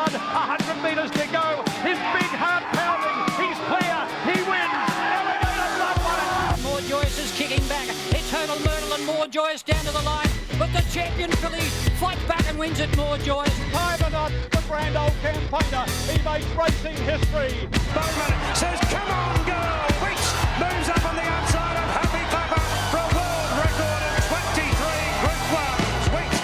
blood. 100 metres to go. His big heart pounding. He's clear. He wins. Elevator Blood won it. More Joyce is kicking back. Eternal Myrtle and More Joyce down to the line. But the champion filly fights back and wins it. More Joyce. Hybernaut, the grand old campaigner. He makes racing history. Bowman says, come on, girl. Weeks moves up on the outside of Happy Clapper for a world record of 23 Group 1s. Weeks.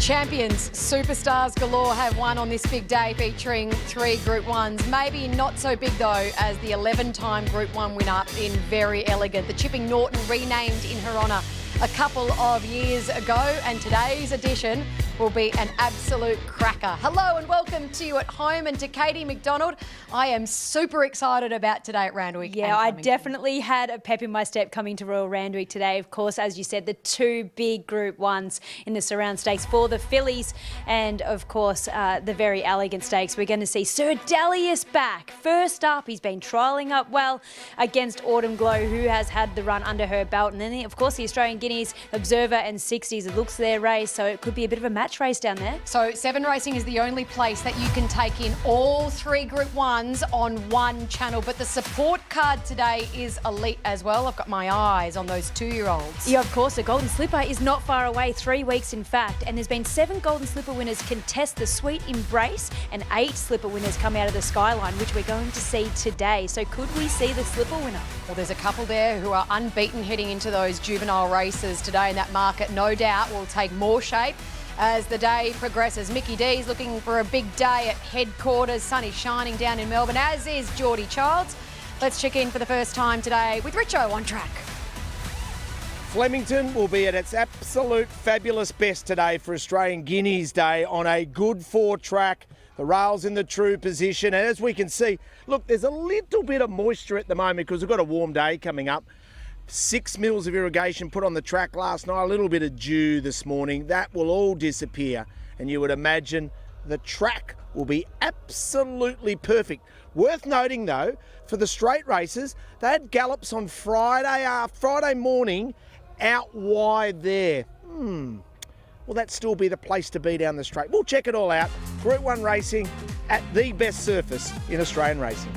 Champions, superstars galore have won on this big day, featuring 3 Group 1s. Maybe not so big, though, as the 11-time Group 1 winner in Very Elegant. The Chipping Norton, renamed in her honour a couple of years ago, and today's edition will be an absolute cracker. Hello and welcome to you at home and to Katie McDonald. I am super excited about today at Randwick. Yeah, I definitely had a pep in my step coming to Royal Randwick today. Of course, as you said, the 2 big Group 1s in the Surround Stakes for the fillies and, of course, the Very Elegant Stakes. We're going to see Sir Delius back. First up, he's been trialling up well against Autumn Glow, who has had the run under her belt. And then, of course, the Australian Guineas, Observer and 60s. It looks their race, so it could be a bit of a match race down there. So Seven Racing is the only place that you can take in all 3 Group 1s on one channel, but the support card today is elite as well. I've got my eyes on those 2-year-olds. Yeah, of course, the Golden Slipper is not far away, 3 weeks in fact, and there's been 7 Golden Slipper winners contest the Sweet Embrace and 8 Slipper winners come out of the Skyline, which we're going to see today. So could we see the Slipper winner? Well, there's a couple there who are unbeaten heading into those juvenile races today, and that market no doubt will take more shape as the day progresses. Mickey D's looking for a big day at headquarters. Sun is shining down in Melbourne, as is Geordie Childs. Let's check in for the first time today with Richo on track. Flemington will be at its absolute fabulous best today for Australian Guineas Day on a good 4 track. The rail's in the true position, and as we can see, look, there's a little bit of moisture at the moment because we've got a warm day coming up. 6 mils of irrigation put on the track last night, a little bit of dew this morning. That will all disappear, and you would imagine the track will be absolutely perfect. Worth noting, though, for the straight races, they had gallops on Friday morning out wide there. Will that still be the place to be down the straight? We'll check it all out. Group 1 racing at the best surface in Australian racing.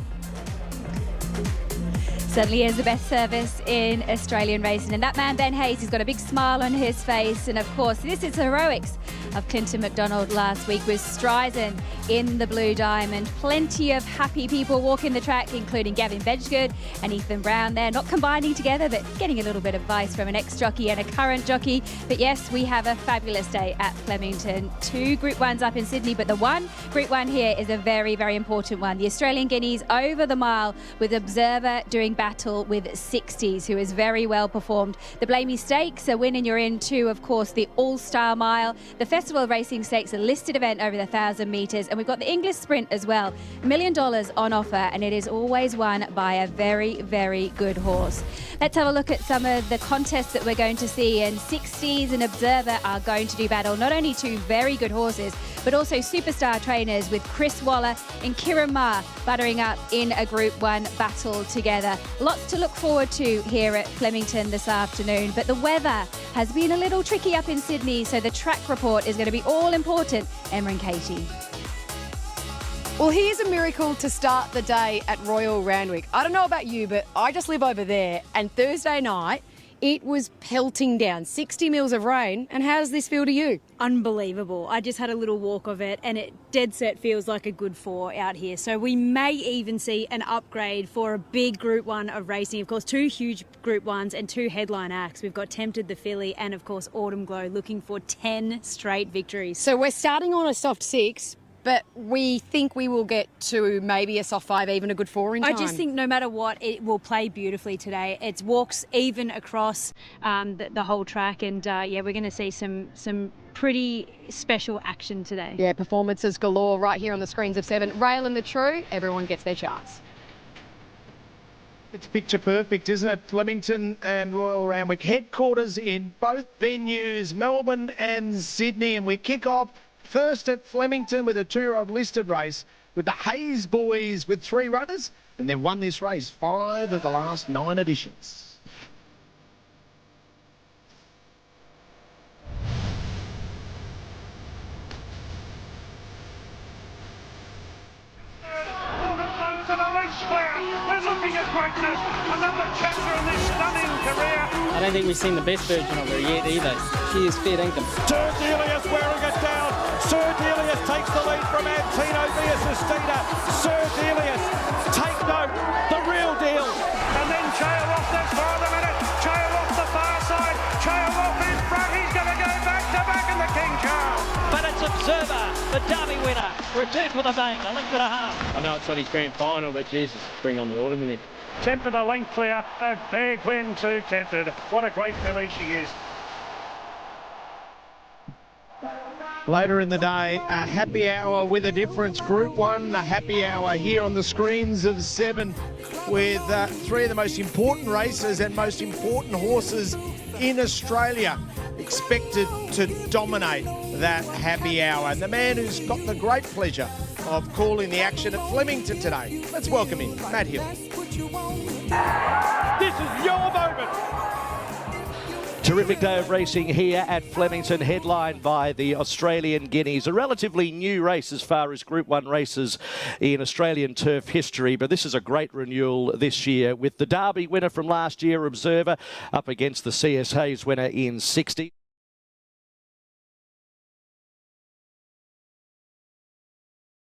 Certainly is the best service in Australian racing. And that man, Ben Hayes, he's got a big smile on his face. And of course, this is heroics of Clinton McDonald last week with Streisand in the Blue Diamond. Plenty of happy people walking the track, including Gavin Bedggood and Ethan Brown there, not combining together, but getting a little bit of advice from an ex-jockey and a current jockey. But yes, we have a fabulous day at Flemington. 2 Group 1s up in Sydney, but the 1 Group 1 here is a very, very important one. The Australian Guineas over the mile with Observer doing battle with 60s, who is very well performed. The Blamey Stakes, a win and you're into, of course, the All-Star Mile. The Festival Racing Stakes, a listed event over the 1,000 metres. And we've got the English Sprint as well. $1 million on offer, and it is always won by a very, very good horse. Let's have a look at some of the contests that we're going to see. And 60s and Observer are going to do battle. Not only 2 very good horses, but also superstar trainers with Chris Waller and Kieran Maher buttering up in a Group 1 battle together. Lots to look forward to here at Flemington this afternoon, but the weather has been a little tricky up in Sydney, so the track report is going to be all important. Emma and Katie. Well, here's a miracle to start the day at Royal Randwick. I don't know about you, but I just live over there, and Thursday night it was pelting down, 60 mils of rain. And how does this feel to you? Unbelievable. I just had a little walk of it, and it dead set feels like a good 4 out here. So we may even see an upgrade for a big Group 1 of racing. Of course, 2 huge Group 1s and 2 headline acts. We've got Tempted the Filly and, of course, Autumn Glow looking for 10 straight victories. So we're starting on a soft 6, but we think we will get to maybe a soft 5, even a good 4 in time. I just think no matter what, it will play beautifully today. It walks even across the whole track, and yeah, we're going to see some pretty special action today. Yeah, performances galore right here on the screens of 7. Rail and the True, everyone gets their chance. It's picture perfect, isn't it? Flemington and Royal Randwick headquarters in both venues, Melbourne and Sydney, and we kick off first at Flemington with a 2-year-old listed race with the Hayes boys with 3 runners, and they've won this race 5 of the last 9 editions. looking at greatness. Another chapter in this stunning career. I don't think we've seen the best version of her yet either. She is fair dinkum. Sir Delius wearing it down. Sir Delius takes the lead from Antino Viasestina. Sir Delius, take note, the real deal. And then Chael off that's for the minute. Chael off the far side. Chael off in front. He's going to go back to back in the King Charles. But it's Observer, the Derby winner, returned with a bang, a length and a half. I know it's not his grand final, but Jesus, bring on the autumn with him. Tempted a length clear. A big win too, Tempted. What a great filly she is. Later in the day, a happy hour with a difference. Group 1, a happy hour here on the screens of 7 with 3 of the most important races and most important horses in Australia expected to dominate that happy hour. And the man who's got the great pleasure of calling the action at Flemington today. Let's welcome him, Matt Hill. This is your moment. Terrific day of racing here at Flemington, headlined by the Australian Guineas, a relatively new race as far as Group 1 races in Australian turf history, but this is a great renewal this year with the Derby winner from last year, Observer, up against the CS Hayes winner in 60.